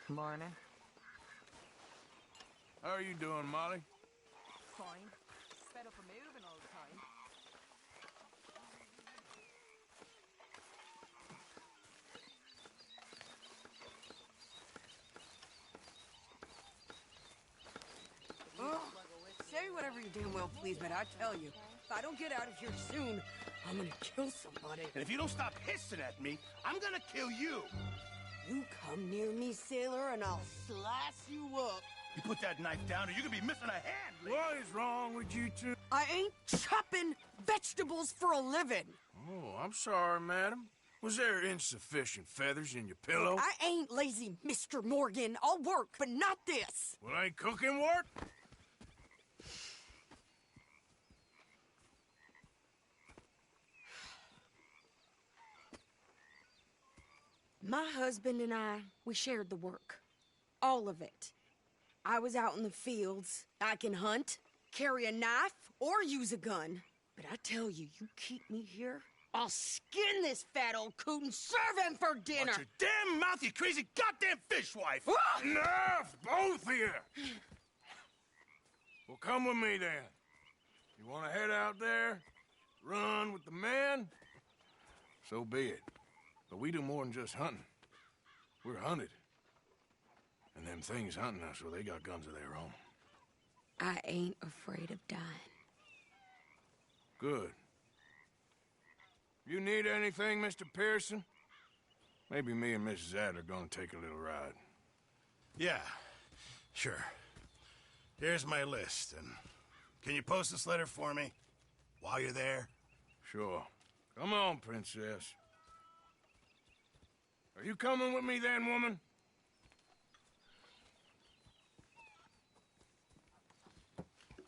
Morning. How are you doing, Molly? Fine. Fed up of moving all the time. Oh, say whatever you damn well please, but I tell you, if I don't get out of here soon, I'm gonna kill somebody. And if you don't stop hissing at me, I'm gonna kill you. You come near me, sailor, and I'll slice you up. You put that knife down or you're gonna be missing a hand, lady. What is wrong with you two? I ain't chopping vegetables for a living. Oh, I'm sorry, madam. Was there insufficient feathers in your pillow? I ain't lazy, Mr. Morgan. I'll work, but not this. Well, ain't cooking work? My husband and I, we shared the work. All of it. I was out in the fields. I can hunt, carry a knife, or use a gun. But I tell you, you keep me here, I'll skin this fat old coot and serve him for dinner. Watch your damn mouth, you crazy goddamn fishwife! Enough, both of you! Well, come with me, then. You want to head out there, run with the men? So be it. But we do more than just hunting. We're hunted. And them things hunting us, well, they got guns of their own. I ain't afraid of dying. Good. You need anything, Mr. Pearson? Maybe me and Mrs. Adler are gonna take a little ride. Yeah, sure. Here's my list, and can you post this letter for me while you're there? Sure. Come on, princess. Are you coming with me then, woman?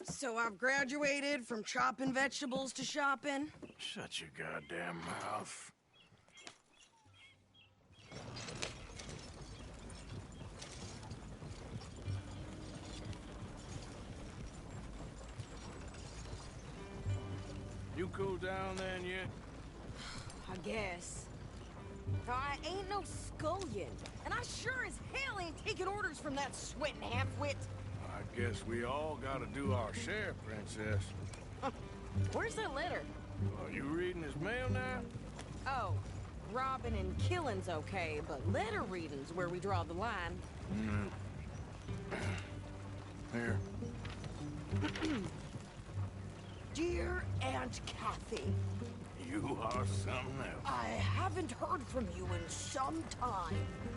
So I've graduated from chopping vegetables to shopping. Shut your goddamn mouth. You cool down then yet? I guess. I ain't no scullion, and I sure as hell ain't taking orders from that sweating half-wit. I guess we all gotta do our share, princess. Where's that letter? Are you reading his mail now? Oh, robbing and killing's okay, but letter reading's where we draw the line. Here. Dear Aunt Kathy, You are something else. I haven't heard from you in some time,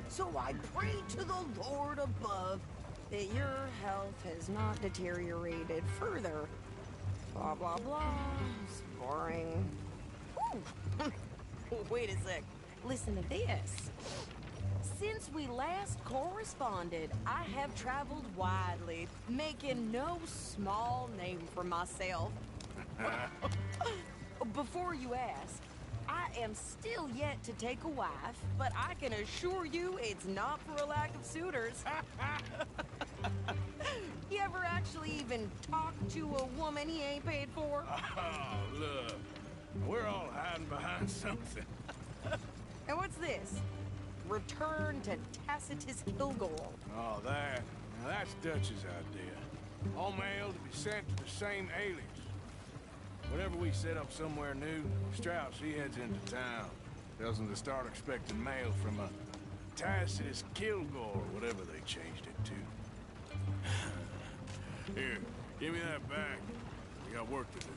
so I pray to the Lord above that your health has not deteriorated further. Blah, blah, blah. It's boring. Ooh. Wait a sec. Listen to this. Since we last corresponded, I have traveled widely, making no small name for myself. Before you ask, I am still yet to take a wife, but I can assure you it's not for a lack of suitors. You ever actually even talk to a woman he ain't paid for? Oh, look. We're all hiding behind something. And what's this? Return to Tacitus Kilgore. Oh, that. Now, that's Dutch's idea. All mail to be sent to the same alias. Whenever we set up somewhere new, Strauss, he heads into town. Tells them to start expecting mail from a Tacitus Kilgore, whatever they changed it to. Here, give me that back. We got work to do.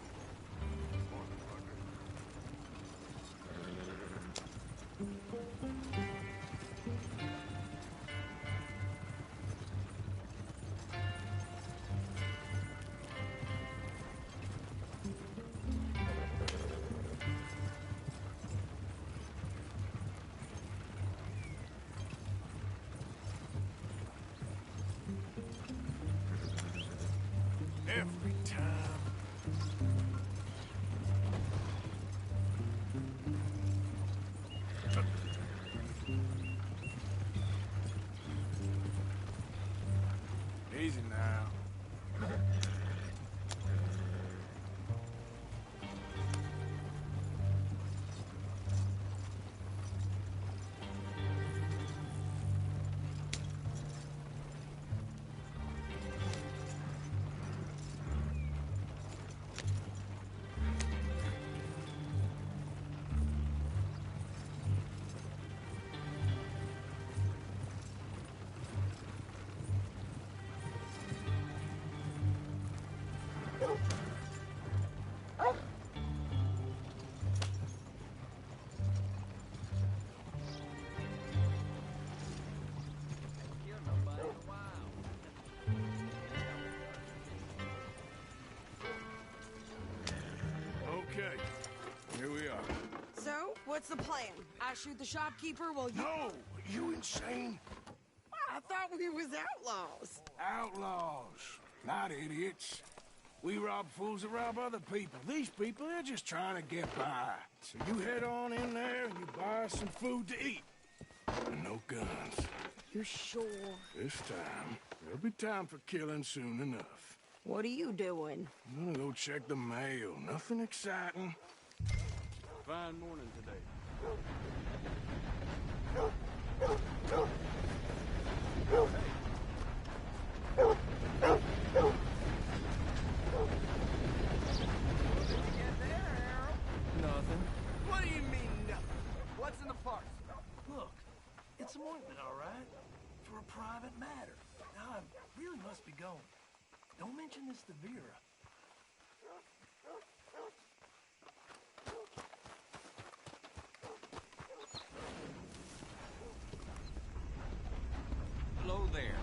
Every time. what's the plan? I shoot the shopkeeper while you... No! You insane? I thought we was outlaws. Outlaws, not idiots. We rob fools that rob other people. These people, they're just trying to get by. So you head on in there and you buy some food to eat. And no guns. You're sure? This time, there'll be time for killing soon enough. What are you doing? I'm gonna go check the mail. Nothing exciting. Fine morning today. Nothing. What do you mean, nothing? What's in the parcel? Look, it's an ointment, all right? For a private matter. Now, I really must be going. Don't mention this to Vera. Hello there.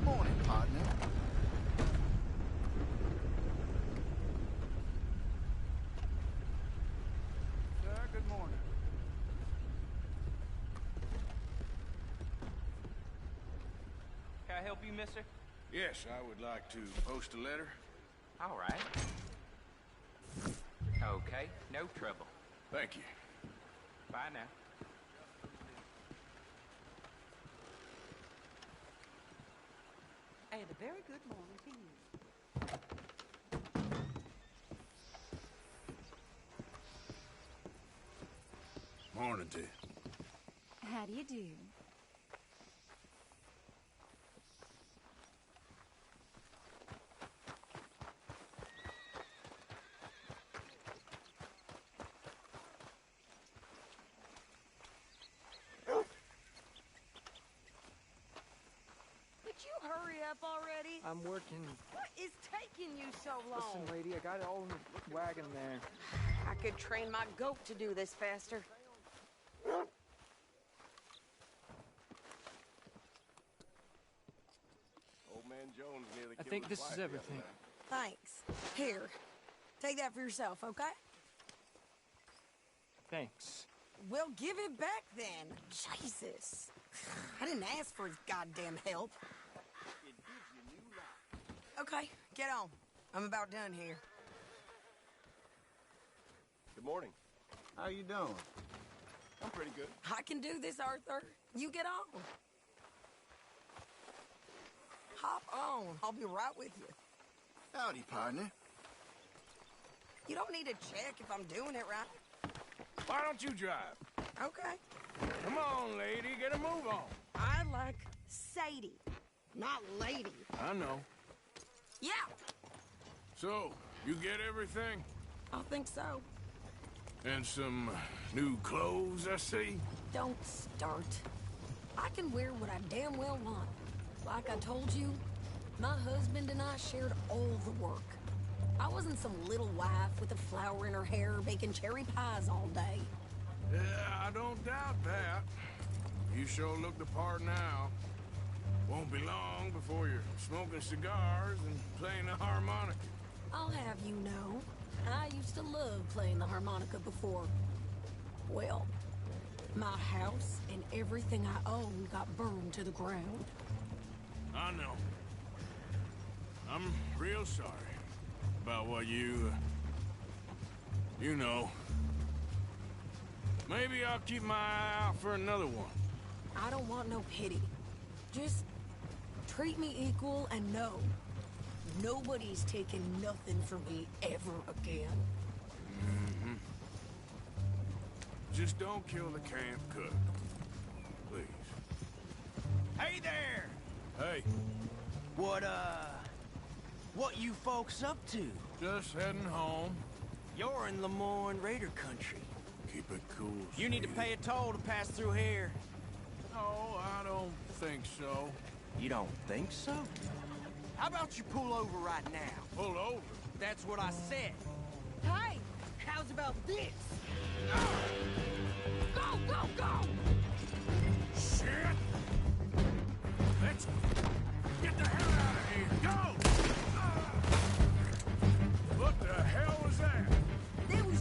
Morning, partner. Sir, good morning. Can I help you, mister? Yes, I would like to post a letter. All right. Okay, no trouble. Thank you. Bye now. And a very good morning to you. Morning to you. How do you do? Would you hurry up already? I'm working. What is taking you so long? Listen, lady, I got it all in the wagon there. I could train my goat to do this faster. Old man Jones nearly I killed think his this wife is the other everything. night. Thanks. Here, take that for yourself, okay? Thanks. Well, give it back then. Jesus. I didn't ask for his goddamn help. Okay, get on. I'm about done here. Good morning. How you doing? I'm pretty good. I can do this, Arthur. You get on. Hop on. I'll be right with you. Howdy, partner. You don't need to check if I'm doing it right. Why don't you drive? Okay. Come on, lady, get a move on. I like Sadie, not lady. I know. Yeah, So, you get everything? I think so. And some new clothes, I see? Don't start. I can wear what I damn well want. Like I told you, my husband and I shared all the work. I wasn't some little wife with a flower in her hair baking cherry pies all day. Yeah, I don't doubt that. You sure look the part now. Won't be long before you're smoking cigars and playing the harmonica. I'll have you know, I used to love playing the harmonica before. Well, my house and everything I own got burned to the ground. I know. I'm real sorry about what you know. Maybe I'll keep my eye out for another one. I don't want no pity. Just treat me equal and know nobody's taking nothing from me ever again. Mm-hmm. Just don't kill the camp cook. Please. Hey there! Hey, What you folks up to? just heading home. You're in Lemoyne Raider country. Keep it cool, You need to sweetie. pay a toll to pass through here. No, I don't think so. You don't think so? How about you pull over right now? Pull over. That's what I said. Hey, how's about this? Go, go, go! Shit! Let's get the hell out of here. Go! What the hell was that? There was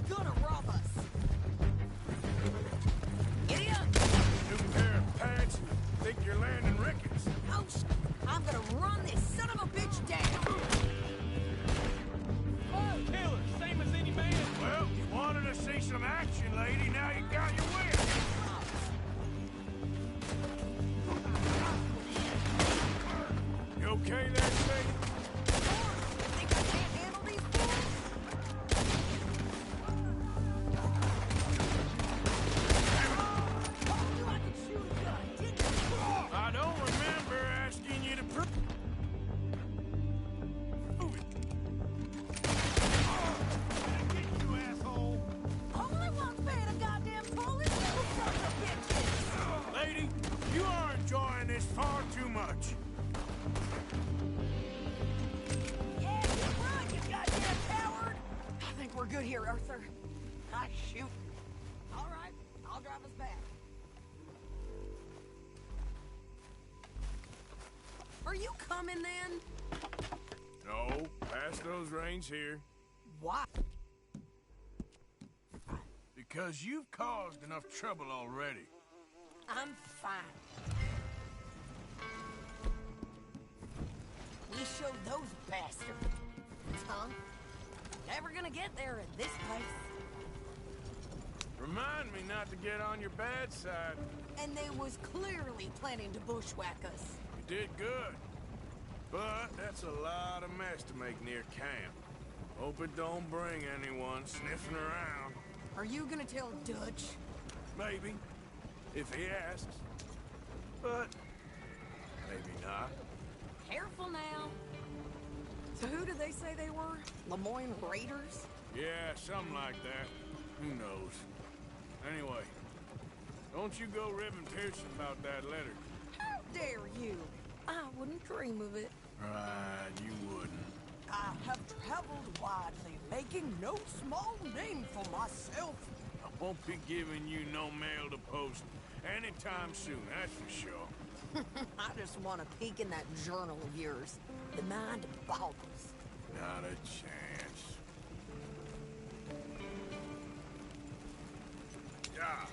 far too much. Yeah, you run, you goddamn coward! I think we're good here, Arthur. Ah, shoot. All right, I'll drive us back. Are you coming then? No, past those range here. Why? Because you've caused enough trouble already. I'm fine. We showed those bastards, huh? Never gonna get there at this pace. Remind me not to get on your bad side. And they was clearly planning to bushwhack us. You did good. But that's a lot of mess to make near camp. Hope it don't bring anyone sniffing around. Are you gonna tell Dutch? Maybe, if he asks. But maybe not. Careful now. So who did they say they were? Lemoyne Raiders? Yeah, something like that. Who knows? Anyway, don't you go ribbing Pearson about that letter. How dare you? I wouldn't dream of it. Right, you wouldn't. I have traveled widely, making no small name for myself. I won't be giving you no mail to post anytime soon, that's for sure. I just want to peek in that journal of yours. The mind boggles. Not a chance. Yeah.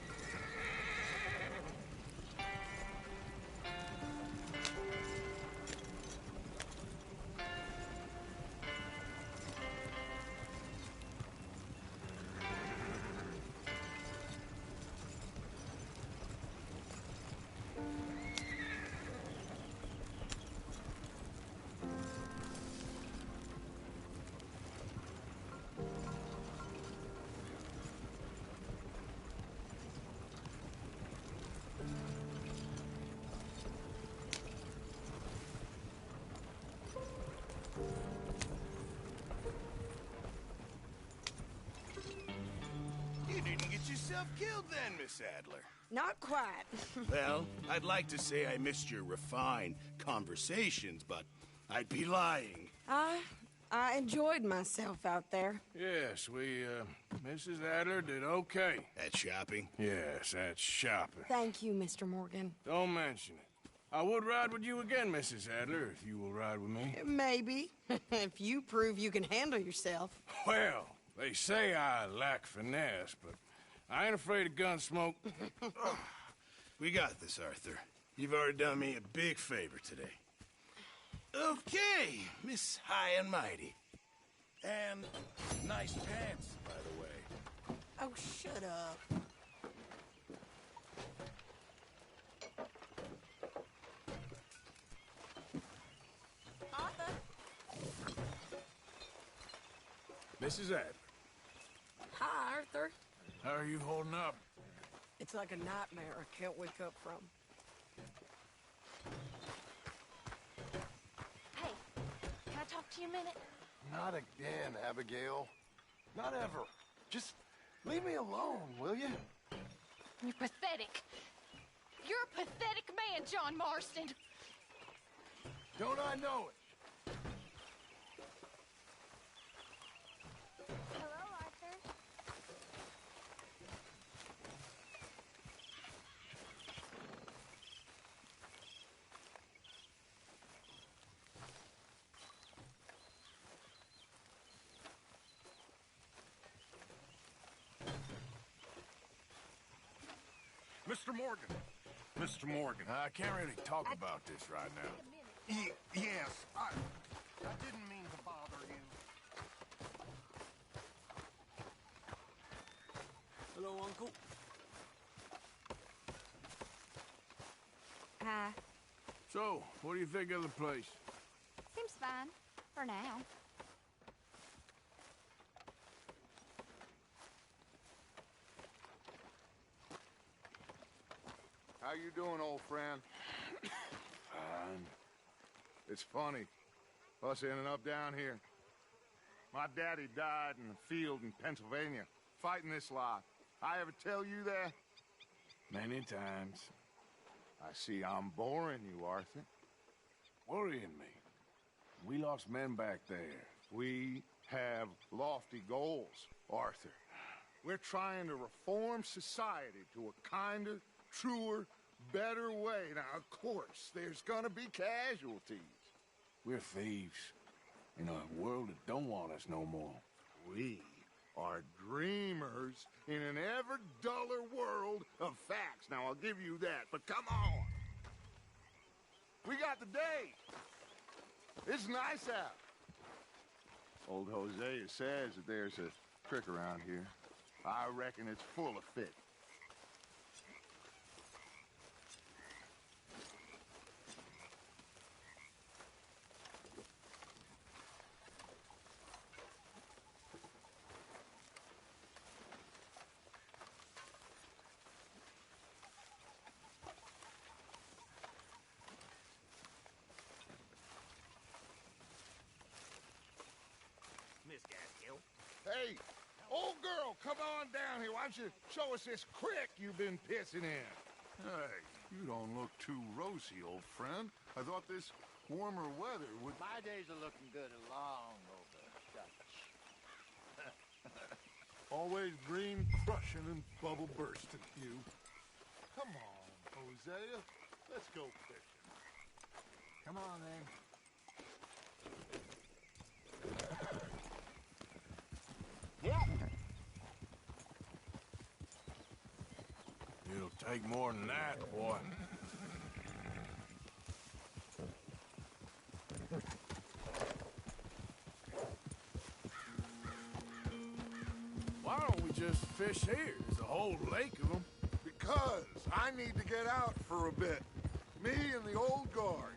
You didn't get yourself killed then, Miss Adler. Not quite. Well, I'd like to say I missed your refined conversations, but I'd be lying. I enjoyed myself out there. Yes, Mrs. Adler did okay. At shopping? Yes, that's shopping. Thank you, Mr. Morgan. Don't mention it. I would ride with you again, Mrs. Adler, if you will ride with me. Maybe. If you prove you can handle yourself. Well, they say I lack finesse, but I ain't afraid of gun smoke. We got this, Arthur. You've already done me a big favor today. Okay, Miss High and Mighty. And nice pants, by the way. Oh, shut up. Arthur? Mrs. Adler, Hi, Arthur. how are you holding up? It's like a nightmare I can't wake up from. Hey, can I talk to you a minute? Not again, Abigail. Not ever. Just leave me alone, will you? You're pathetic. You're a pathetic man, John Marston. Don't I know it? Hello, Arthur. Mr. Morgan. Mr. Morgan. I can't really talk about this right now. Yes, I didn't mean to bother you. Hello, Uncle. Hi. So, what do you think of the place? Seems fine. For now. How you doing, old friend? Fine. It's funny, us ending up down here. My daddy died in the field in Pennsylvania, fighting this lot. I ever tell you that? Many times. I see I'm boring you, Arthur. Worrying me. We lost men back there. We have lofty goals, Arthur. We're trying to reform society to a kinder, truer, better way. Now, of course, there's gonna be casualties. We're thieves in a world that don't want us no more. We are dreamers in an ever duller world of facts. Now, I'll give you that, but come on. We got the day. It's nice out. Old Hosea says that there's a trick around here. I reckon it's full of fit. Miss Gaskill. Hey, old girl, come on down here. Why don't you show us this creek you've been pissing in? Hey, you don't look too rosy, old friend. I thought this warmer weather would... My days are looking good along over Dutch. Always green crushing and bubble bursting, you. Come on, Hosea. Let's go fishing. Come on, then. It'll take more than that, boy. Why don't we just fish here? There's a whole lake of them. Because I need to get out for a bit. Me and the old guard.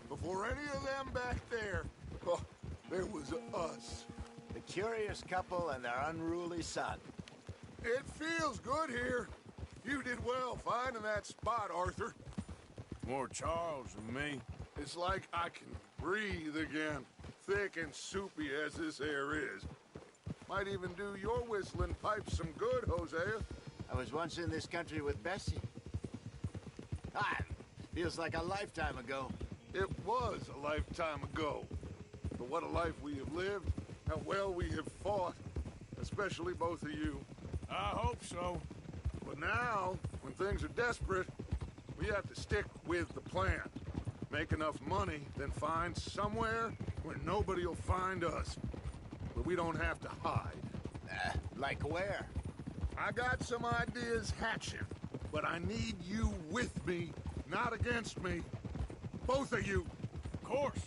Before any of them back there, oh, there was us. The curious couple and their unruly son. It feels good here. You did well finding that spot, Arthur. More Charles than me. It's like I can breathe again, thick and soupy as this air is. Might even do your whistling pipes some good, Hosea. I was once in this country with Bessie. Feels like a lifetime ago. It was a lifetime ago. But what a life we have lived, how well we have fought, especially both of you. I hope so. But now, when things are desperate, we have to stick with the plan. Make enough money, then find somewhere where nobody will find us. But we don't have to hide. Like where? I got some ideas hatching, but I need you with me, not against me. Both of you. Of course.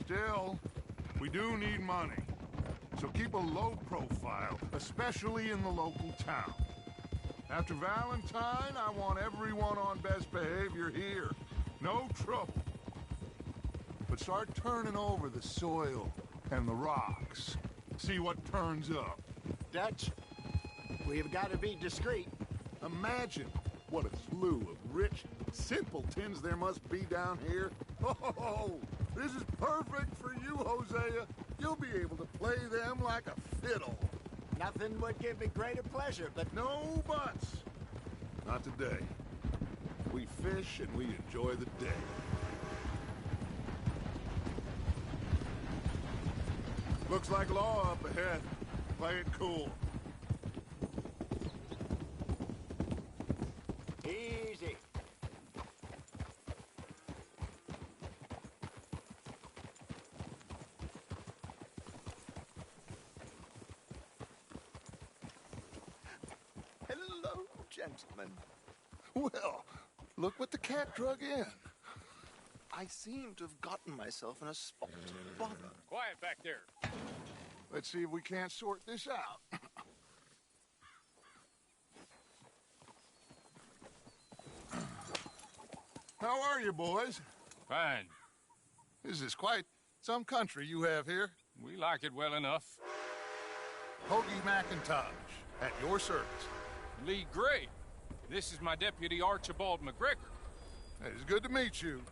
Still, we do need money. So keep a low profile, especially in the local town. After Valentine, I want everyone on best behavior here. No trouble. But start turning over the soil and the rocks. See what turns up. Dutch, we've got to be discreet. Imagine what a slew of rich simpletons there must be down here. Oh, this is perfect for you, Hosea. You'll be able to play them like a fiddle. Nothing would give me greater pleasure, but... No buts. Not today. We fish and we enjoy the day. Looks like law up ahead. Play it cool. Easy. Hello, gentlemen. Well, look what the cat drug in. I seem to have gotten myself in a spot of bother. Quiet back there. Let's see if we can't sort this out. How are you, boys? Fine. This is quite some country you have here. We like it well enough. Hoagie McIntosh, at your service. Lee Gray. This is my deputy, Archibald McGregor. It's good to meet you.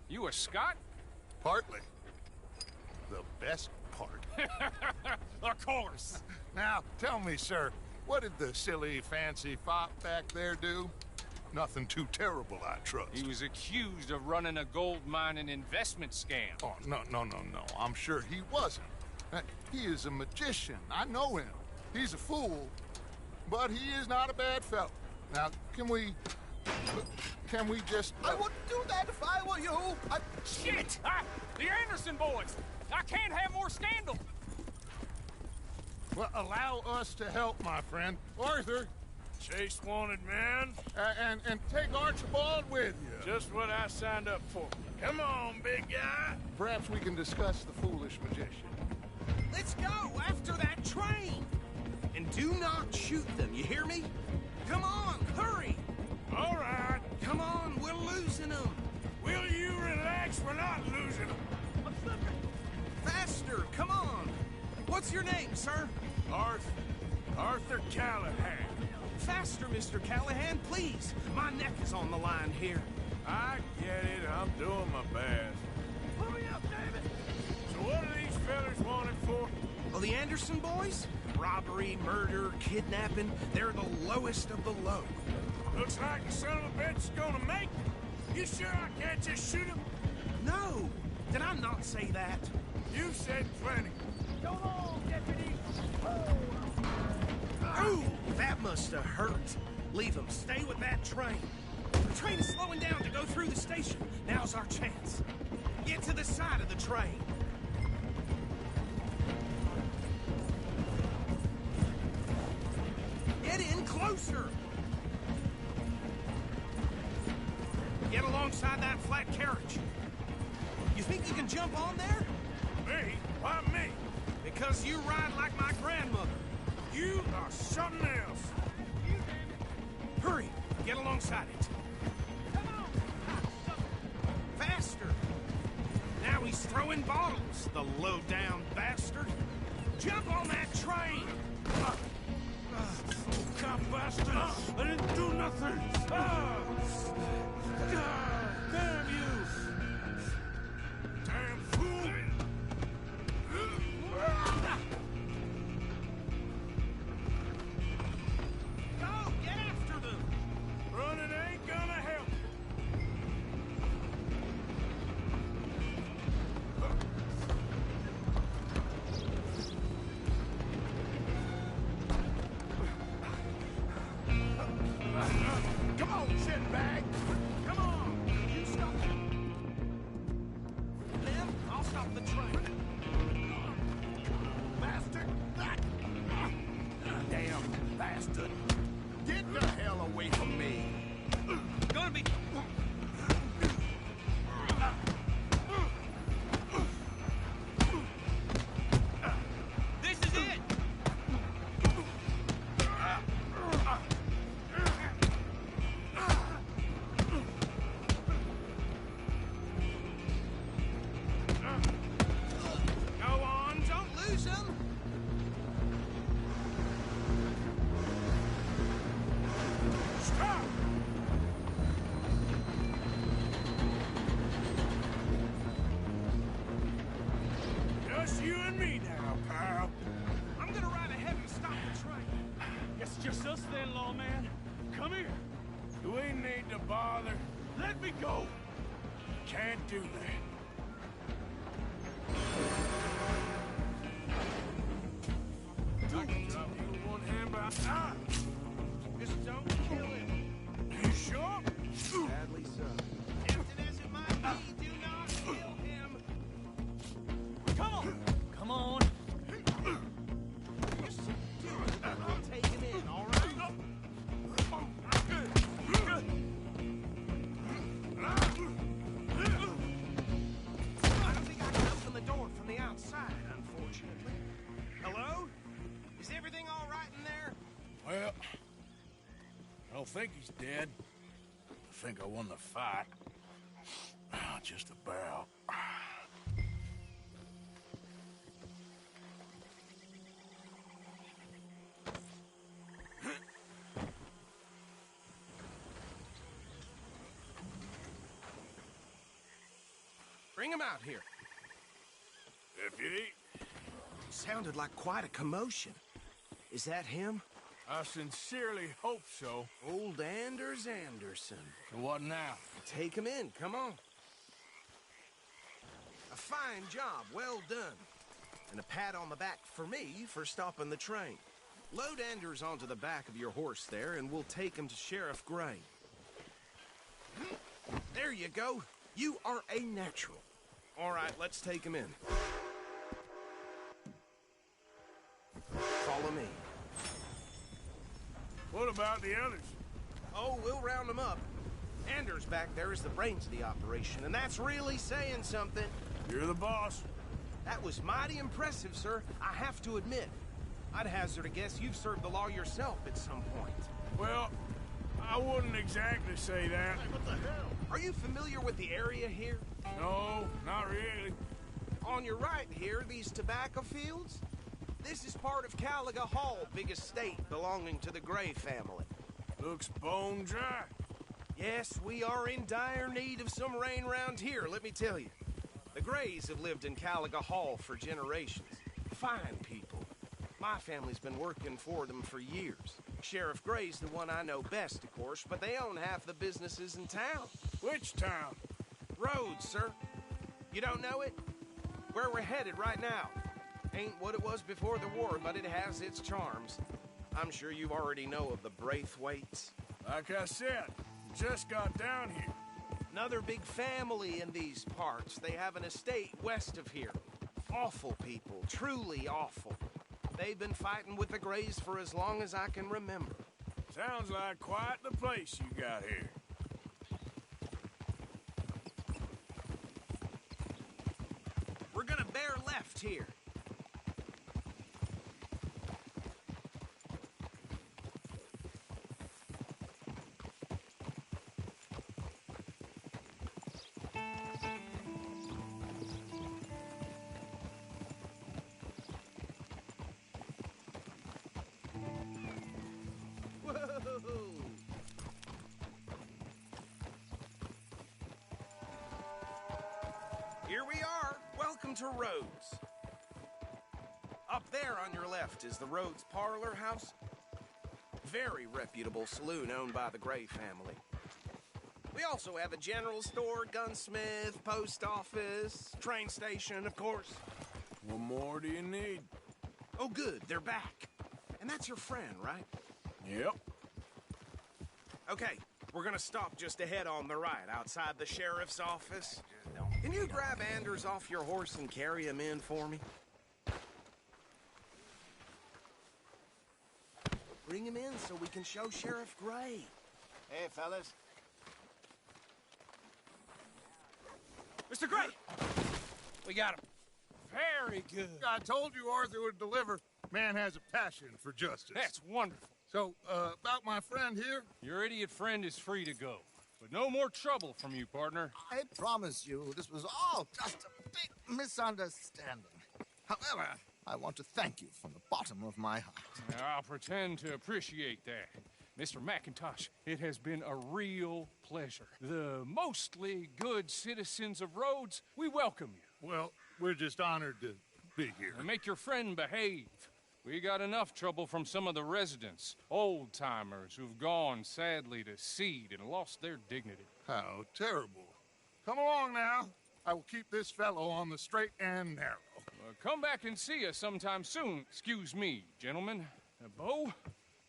You a Scot? Partly. The best part. Of course. Now, tell me, sir, what did the silly, fancy fop back there do? Nothing too terrible, I trust. He was accused of running a gold mining investment scam. Oh, no. I'm sure he wasn't. He is a magician. I know him. He's a fool, but he is not a bad fellow. Now, can we just... I wouldn't do that if I were you. Shit! The Anderson boys! I can't have more scandal! Well, allow us to help, my friend. Arthur, Chase wanted man. and take Archibald with you. Just what I signed up for. Come on, big guy. Perhaps we can discuss the foolish magician. Let's go after that train. And do not shoot them, you hear me? Come on, hurry. All right. Come on, we're losing them. Will you relax? We're not losing them. I'm slipping. Faster, come on. What's your name, sir? Arthur Callahan. Faster, Mr. Callahan, please. My neck is on the line here. I get it. I'm doing my best. Hurry up, David. So what are these fellas wanted for? Oh, the Anderson boys? Robbery, murder, kidnapping. They're the lowest of the low. Looks like the son of a bitch is gonna make it. You sure I can't just shoot him? No. Did I not say that? You said plenty. Go on, deputy. Ooh, that must have hurt. Leave them. Stay with that train. The train is slowing down to go through the station. Now's our chance. Get to the side of the train. Get in closer. Get alongside that flat carriage. You think you can jump on there? Me? Why me? Because you ride like my grandmother. You are something else. Hurry, get alongside it. Come on. Faster. Now he's throwing bottles, the low-down bastard. Jump on that train. Cop bastard! I didn't do nothing! God damn you! Damn fool! Go, get after them! Running ain't gonna help. Come on, shitbag! Come on! You stop it! Liv, I'll stop the train. Bastard! Damn bastard! Get the hell away from me! Gonna be... This is it! Go on, don't lose him! Stop! Just you and me now, pal. I'm gonna ride ahead and stop the train. Guess it's just us then, lawman. Come here. Do we need to bother? Let me go. Can't do that. I can drop you with one hand behind... Ah! Just don't kill him. You sure? Sadly so. Tempted as it might be, do not kill him. Come on. Come on. Just do it. I'll take him in, all right? I don't think I can open the door from the outside, unfortunately. Hello? Is everything all right in there? Well, I don't think he's dead. I think I won the fight. Just about. Bring him out here. Deputy? Sounded like quite a commotion. Is that him? I sincerely hope so. Old Anders Anderson. So what now? Take him in, come on. A fine job, well done. And a pat on the back for me for stopping the train. Load Anders onto the back of your horse there, and we'll take him to Sheriff Gray. There you go. You are a natural. All right, let's take him in. Follow me. What about the others? Oh, we'll round them up. Anders back there is the brains of the operation, and that's really saying something. You're the boss. That was mighty impressive, sir. I have to admit. I'd hazard a guess you've served the law yourself at some point. Well, I wouldn't exactly say that. Hey, what the hell? Are you familiar with the area here? No, not really. On your right here, these tobacco fields? This is part of Caliga Hall, big estate belonging to the Gray family. Looks bone dry. Yes, we are in dire need of some rain round here, let me tell you. The Grays have lived in Caliga Hall for generations. Fine people. My family's been working for them for years. Sheriff Gray's the one I know best, of course, but they own half the businesses in town. Which town? Rhodes, sir. You don't know it? Where we're headed right now. Ain't what it was before the war, but it has its charms. I'm sure you already know of the Braithwaites. Like I said, just got down here. Another big family in these parts. They have an estate west of here. Awful people, truly awful. They've been fighting with the Grays for as long as I can remember. Sounds like quite the place you got here. We're gonna bear left here. Here we are. Welcome to Rhodes. Up there on your left is the Rhodes Parlor House. Very reputable saloon owned by the Gray family. We also have a general store, gunsmith, post office, train station, of course. What more do you need? Oh, good. They're back. And that's your friend, right? Yep. Okay, we're gonna stop just ahead on the right, outside the sheriff's office. Can you grab Anders off your horse and carry him in for me? Bring him in so we can show Sheriff Gray. Hey, fellas. Mr. Gray! We got him. Very good. I told you Arthur would deliver. Man has a passion for justice. That's wonderful. So, about my friend here? Your idiot friend is free to go. But no more trouble from you, partner. I promise you, this was all just a big misunderstanding. However, I want to thank you from the bottom of my heart. I'll pretend to appreciate that. Mr. McIntosh, it has been a real pleasure. The mostly good citizens of Rhodes, we welcome you. Well, we're just honored to be here. And make your friend behave. We got enough trouble from some of the residents, old-timers who've gone, sadly, to seed and lost their dignity. How terrible. Come along now. I will keep this fellow on the straight and narrow. Come back and see us sometime soon. Excuse me, gentlemen. Bo,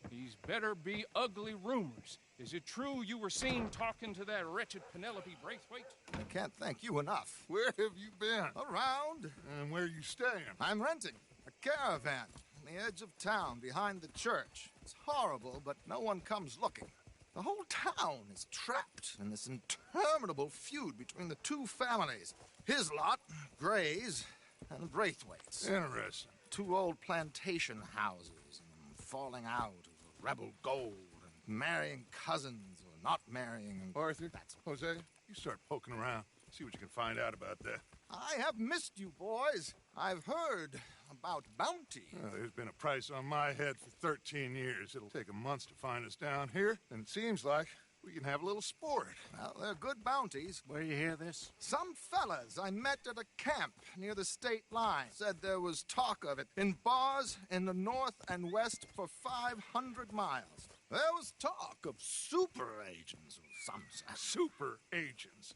these better be ugly rumors. Is it true you were seen talking to that wretched Penelope Braithwaite? I can't thank you enough. Where have you been? Around. And where are you staying? I'm renting a caravan on the edge of town behind the church. It's horrible, but no one comes looking. The whole town is trapped in this interminable feud between the two families. His lot, Gray's, and Braithwaite's. Interesting. Two old plantation houses, and falling out over rebel gold, and marrying cousins or not marrying. And Arthur, Jose, you start poking around. See what you can find out about that. I have missed you, boys. I've heard about bounty. Well, there's been a price on my head for 13 years. It'll take a month to find us down here, and it seems like we We can have a little sport. Well, they're good bounties. Where you hear this? Some fellas I met at a camp near the state line said there was talk of it in bars in the north and west for 500 miles. There was talk of super agents of some sort. Super agents.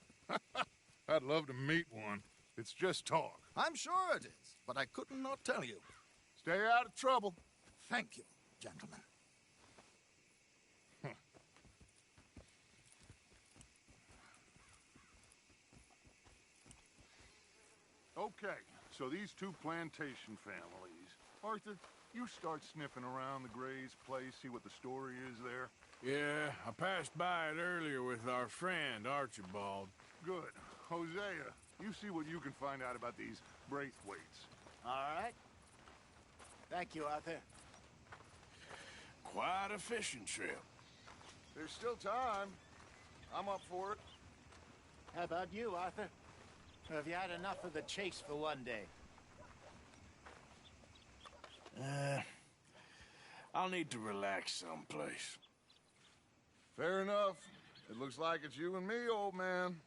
I'd love to meet one. It's just talk. I'm sure it is, but I couldn't not tell you. Stay out of trouble. Thank you, gentlemen. Okay, so these two plantation families. Arthur, you start sniffing around the Gray's place, see what the story is there. Yeah, I passed by it earlier with our friend, Archibald. Good. Hosea, you see what you can find out about these Braithwaites. All right. Thank you, Arthur. Quite a fishing trip. There's still time. I'm up for it. How about you, Arthur? Or have you had enough of the chase for one day? I'll need to relax someplace. Fair enough. It looks like it's you and me, old man.